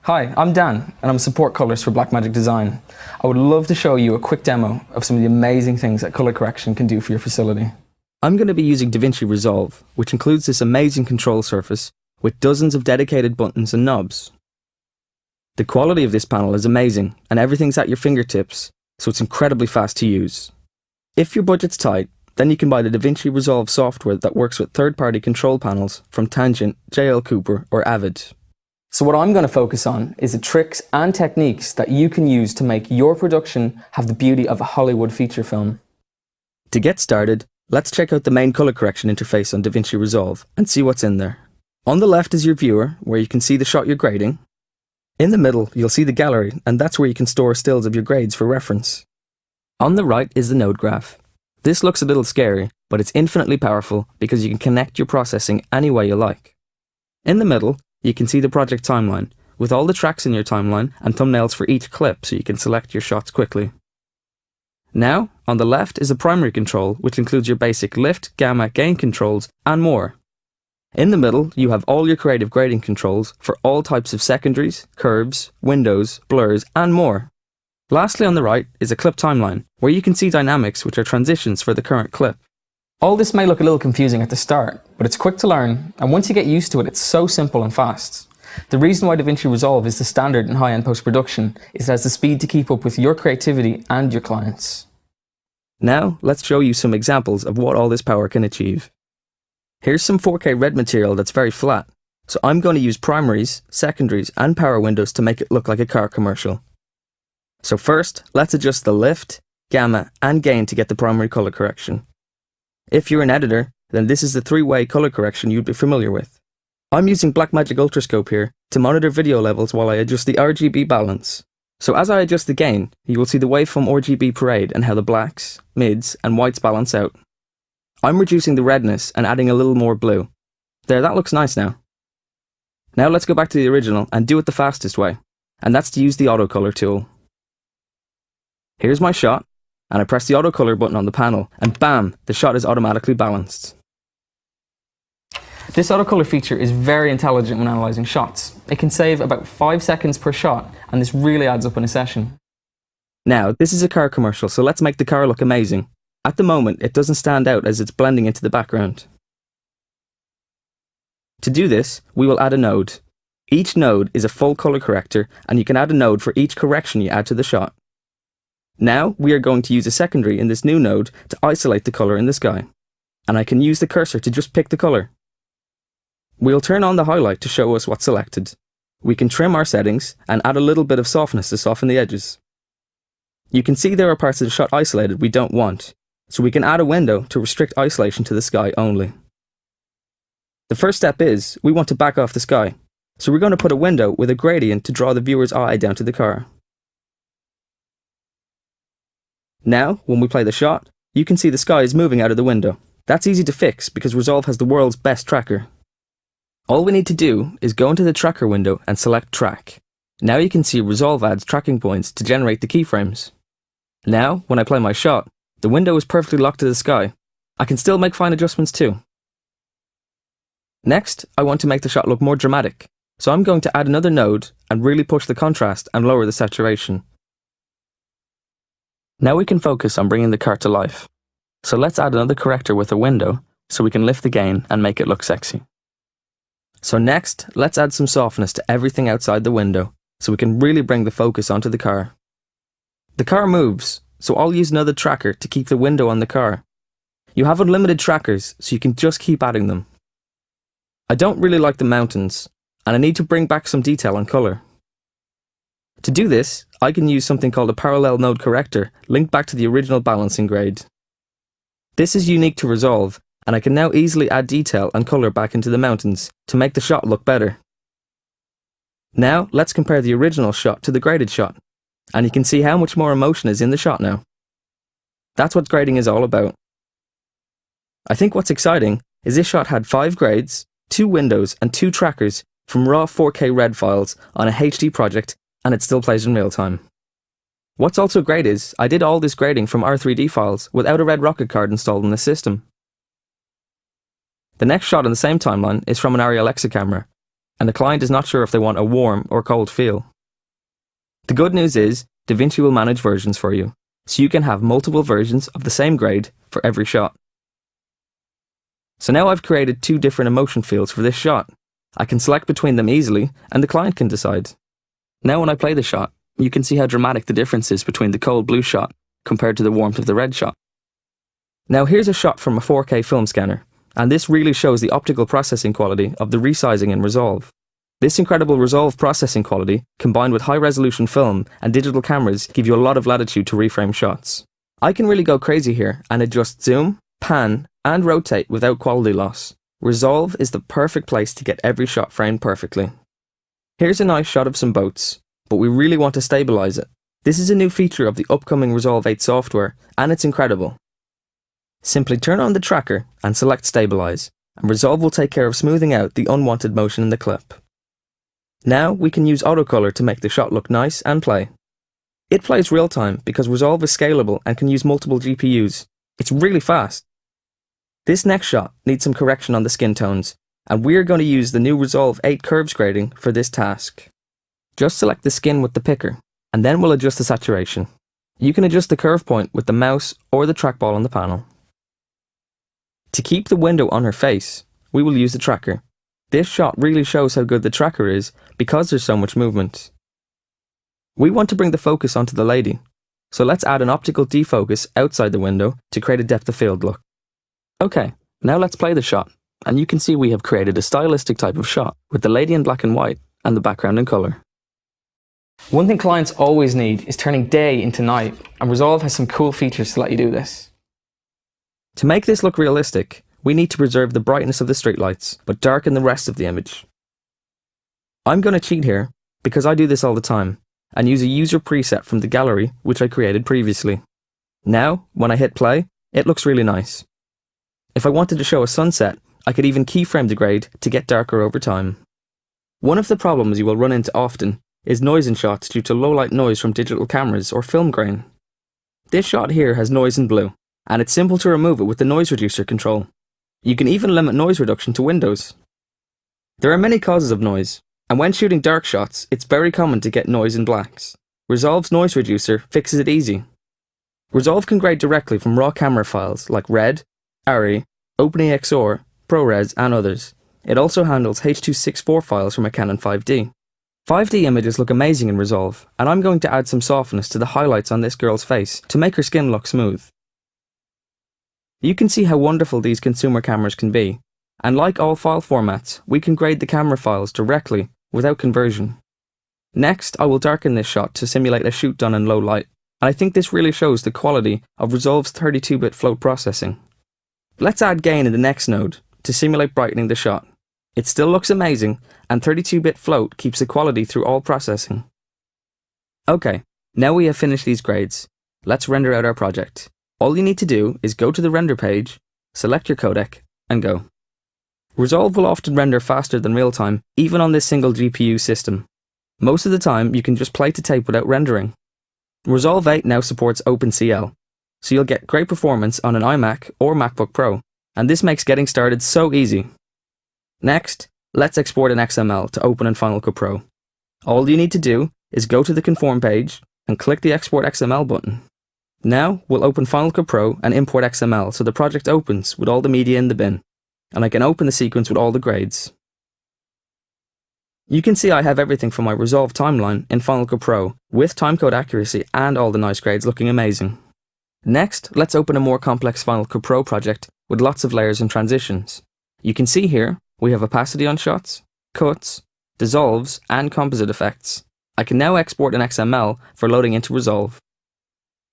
Hi, I'm Dan, and I'm support colourist for Blackmagic Design. I would love to show you a quick demo of some of the amazing things that colour correction can do for your facility. I'm going to be using DaVinci Resolve, which includes this amazing control surface with dozens of dedicated buttons and knobs. The quality of this panel is amazing, and everything's at your fingertips, so it's incredibly fast to use. If your budget's tight, then you can buy the DaVinci Resolve software that works with third-party control panels from Tangent, JL Cooper, or Avid. So what I'm going to focus on is the tricks and techniques that you can use to make your production have the beauty of a Hollywood feature film. To get started, let's check out the main colour correction interface on DaVinci Resolve and see what's in there. On the left is your viewer, where you can see the shot you're grading. In the middle, you'll see the gallery, and that's where you can store stills of your grades for reference. On the right is the node graph. This looks a little scary, but it's infinitely powerful because you can connect your processing any way you like. In the middle, you can see the project timeline, with all the tracks in your timeline and thumbnails for each clip so you can select your shots quickly. Now, on the left is the primary control, which includes your basic lift, gamma, gain controls, and more. In the middle, you have all your creative grading controls for all types of secondaries, curves, windows, blurs, and more. Lastly, on the right is a clip timeline, where you can see dynamics, which are transitions for the current clip. All this may look a little confusing at the start, but it's quick to learn, and once you get used to it, it's so simple and fast. The reason why DaVinci Resolve is the standard in high-end post-production is it has the speed to keep up with your creativity and your clients. Now, let's show you some examples of what all this power can achieve. Here's some 4K red material that's very flat, so I'm going to use primaries, secondaries, and power windows to make it look like a car commercial. So first, let's adjust the lift, gamma, and gain to get the primary colour correction. If you're an editor, then this is the three-way colour correction you'd be familiar with. I'm using Blackmagic Ultrascope here to monitor video levels while I adjust the RGB balance. So as I adjust the gain, you will see the waveform RGB parade and how the blacks, mids, and whites balance out. I'm reducing the redness and adding a little more blue. There, that looks nice now. Now let's go back to the original and do it the fastest way, and that's to use the auto color tool. Here's my shot, and I press the auto color button on the panel, and bam, the shot is automatically balanced. This auto color feature is very intelligent when analysing shots. It can save about 5 seconds per shot, and this really adds up in a session. Now, this is a car commercial, so let's make the car look amazing. At the moment, it doesn't stand out as it's blending into the background. To do this, we will add a node. Each node is a full color corrector, and you can add a node for each correction you add to the shot. Now, we are going to use a secondary in this new node to isolate the colour in the sky. And I can use the cursor to just pick the colour. We'll turn on the highlight to show us what's selected. We can trim our settings and add a little bit of softness to soften the edges. You can see there are parts of the shot isolated we don't want, so we can add a window to restrict isolation to the sky only. The first step is, we want to back off the sky, so we're going to put a window with a gradient to draw the viewer's eye down to the car. Now, when we play the shot, you can see the sky is moving out of the window. That's easy to fix because Resolve has the world's best tracker. All we need to do is go into the tracker window and select Track. Now you can see Resolve adds tracking points to generate the keyframes. Now, when I play my shot, the window is perfectly locked to the sky. I can still make fine adjustments too. Next, I want to make the shot look more dramatic, so I'm going to add another node and really push the contrast and lower the saturation. Now we can focus on bringing the car to life. So let's add another corrector with a window so we can lift the gain and make it look sexy. So next, let's add some softness to everything outside the window so we can really bring the focus onto the car. The car moves, so I'll use another tracker to keep the window on the car. You have unlimited trackers, so you can just keep adding them. I don't really like the mountains, and I need to bring back some detail and colour. To do this, I can use something called a parallel node corrector linked back to the original balancing grade. This is unique to Resolve, and I can now easily add detail and colour back into the mountains to make the shot look better. Now, let's compare the original shot to the graded shot, and you can see how much more emotion is in the shot now. That's what grading is all about. I think what's exciting is this shot had 5 grades, 2 windows, and 2 trackers from raw 4K red files on a HD project, and it still plays in real time. What's also great is, I did all this grading from R3D files without a red rocket card installed in the system. The next shot on the same timeline is from an Arri Alexa camera, and the client is not sure if they want a warm or cold feel. The good news is, DaVinci will manage versions for you, so you can have multiple versions of the same grade for every shot. So now I've created 2 different emotion fields for this shot. I can select between them easily, and the client can decide. Now when I play the shot, you can see how dramatic the difference is between the cold blue shot compared to the warmth of the red shot. Now here's a shot from a 4K film scanner, and this really shows the optical processing quality of the resizing in Resolve. This incredible Resolve processing quality, combined with high-resolution film and digital cameras, give you a lot of latitude to reframe shots. I can really go crazy here and adjust zoom, pan, and rotate without quality loss. Resolve is the perfect place to get every shot framed perfectly. Here's a nice shot of some boats, but we really want to stabilize it. This is a new feature of the upcoming Resolve 8 software, and it's incredible. Simply turn on the tracker and select Stabilize, and Resolve will take care of smoothing out the unwanted motion in the clip. Now we can use autocolor to make the shot look nice and play. It plays real time because Resolve is scalable and can use multiple GPUs. It's really fast. This next shot needs some correction on the skin tones, and we're going to use the new Resolve 8 curves grading for this task. Just select the skin with the picker, and then we'll adjust the saturation. You can adjust the curve point with the mouse or the trackball on the panel. To keep the window on her face, we will use the tracker. This shot really shows how good the tracker is because there's so much movement. We want to bring the focus onto the lady, so let's add an optical defocus outside the window to create a depth of field look. Okay, now let's play the shot, and you can see we have created a stylistic type of shot with the lady in black and white and the background in colour. One thing clients always need is turning day into night, and Resolve has some cool features to let you do this. To make this look realistic, we need to preserve the brightness of the streetlights, but darken the rest of the image. I'm going to cheat here, because I do this all the time, and use a user preset from the gallery which I created previously. Now, when I hit play, it looks really nice. If I wanted to show a sunset, I could even keyframe the grade to get darker over time. One of the problems you will run into often is noise in shots due to low light noise from digital cameras or film grain. This shot here has noise in blue, and it's simple to remove it with the noise reducer control. You can even limit noise reduction to windows. There are many causes of noise, and when shooting dark shots, it's very common to get noise in blacks. Resolve's noise reducer fixes it easy. Resolve can grade directly from raw camera files like RED, ARRI, OpenEXR, ProRes, and others. It also handles H.264 files from a Canon 5D. 5D images look amazing in Resolve, and I'm going to add some softness to the highlights on this girl's face to make her skin look smooth. You can see how wonderful these consumer cameras can be, and like all file formats, we can grade the camera files directly without conversion. Next, I will darken this shot to simulate a shoot done in low light, and I think this really shows the quality of Resolve's 32-bit float processing. Let's add gain in the next node to simulate brightening the shot. It still looks amazing, and 32-bit float keeps the quality through all processing. Okay, now we have finished these grades. Let's render out our project. All you need to do is go to the render page, select your codec, and go. Resolve will often render faster than real-time, even on this single GPU system. Most of the time, you can just play to tape without rendering. Resolve 8 now supports OpenCL, so you'll get great performance on an iMac or MacBook Pro, and this makes getting started so easy. Next, let's export an XML to open in Final Cut Pro. All you need to do is go to the Conform page and click the Export XML button. Now, we'll open Final Cut Pro and import XML so the project opens with all the media in the bin, and I can open the sequence with all the grades. You can see I have everything from my Resolve timeline in Final Cut Pro, with timecode accuracy and all the nice grades looking amazing. Next, let's open a more complex Final Cut Pro project with lots of layers and transitions. You can see here, we have opacity on shots, cuts, dissolves, and composite effects. I can now export an XML for loading into Resolve.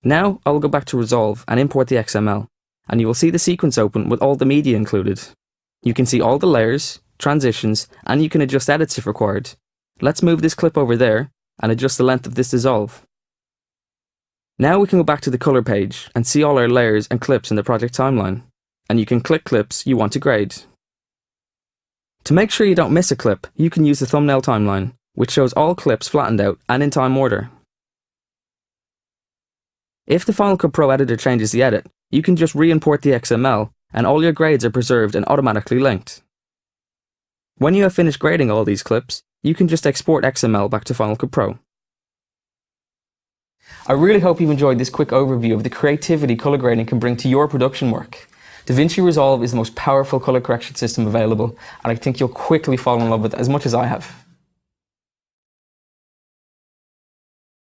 Now, I will go back to Resolve and import the XML, and you will see the sequence open with all the media included. You can see all the layers, transitions, and you can adjust edits if required. Let's move this clip over there and adjust the length of this dissolve. Now we can go back to the color page and see all our layers and clips in the project timeline, and you can click clips you want to grade. To make sure you don't miss a clip, you can use the thumbnail timeline, which shows all clips flattened out and in time order. If the Final Cut Pro editor changes the edit, you can just re-import the XML, and all your grades are preserved and automatically linked. When you have finished grading all these clips, you can just export XML back to Final Cut Pro. I really hope you've enjoyed this quick overview of the creativity color grading can bring to your production work. DaVinci Resolve is the most powerful color correction system available, and I think you'll quickly fall in love with it as much as I have.